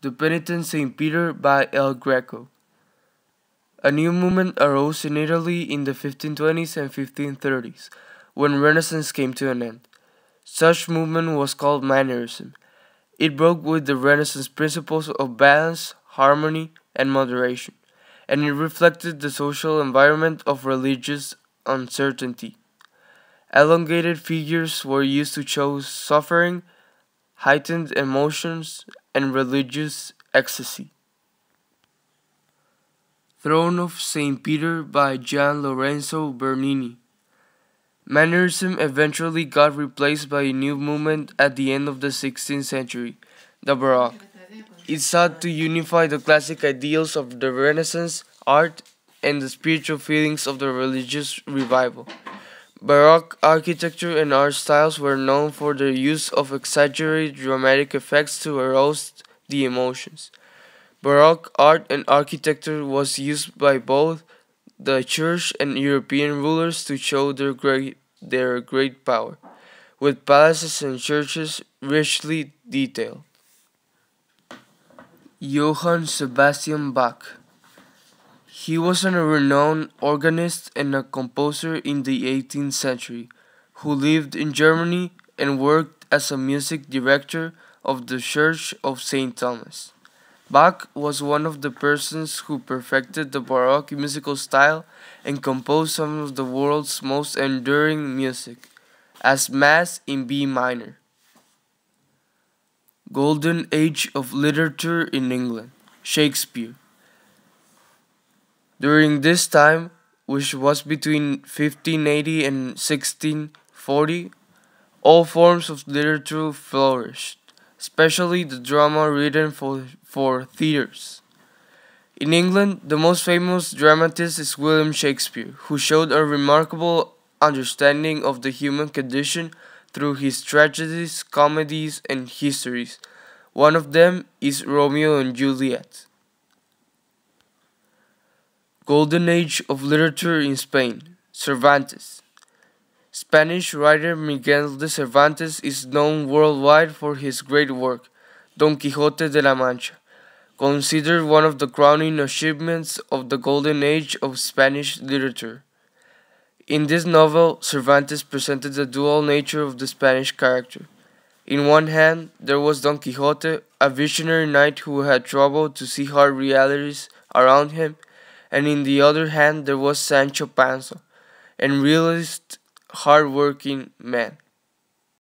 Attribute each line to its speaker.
Speaker 1: The Penitent Saint Peter by El Greco. A new movement arose in Italy in the 1520s and 1530s, when Renaissance came to an end. Such movement was called Mannerism. It broke with the Renaissance principles of balance, harmony, and moderation, and it reflected the social environment of religious uncertainty. Elongated figures were used to show suffering, heightened emotions, and religious ecstasy. Throne of St. Peter by Gian Lorenzo Bernini. Mannerism eventually got replaced by a new movement at the end of the 16th century, the Baroque. It sought to unify the classic ideals of the Renaissance art and the spiritual feelings of the religious revival. Baroque architecture and art styles were known for their use of exaggerated dramatic effects to arouse the emotions. Baroque art and architecture was used by both the Church and European rulers to show their great power, with palaces and churches richly detailed. Johann Sebastian Bach. He was a renowned organist and a composer in the 18th century, who lived in Germany and worked as a music director of the Church of St. Thomas. Bach was one of the persons who perfected the Baroque musical style and composed some of the world's most enduring music, as Mass in B minor. Golden Age of Literature in England, Shakespeare. During this time, which was between 1580 and 1640, all forms of literature flourished, especially the drama written for theatres. In England, the most famous dramatist is William Shakespeare, who showed a remarkable understanding of the human condition through his tragedies, comedies, and histories. One of them is Romeo and Juliet. Golden Age of Literature in Spain, Cervantes. Spanish writer Miguel de Cervantes is known worldwide for his great work, Don Quixote de la Mancha, considered one of the crowning achievements of the Golden Age of Spanish literature. In this novel, Cervantes presented the dual nature of the Spanish character. In one hand, there was Don Quixote, a visionary knight who had trouble to see hard realities around him, and in the other hand there was Sancho Panza, a realist, hard-working man.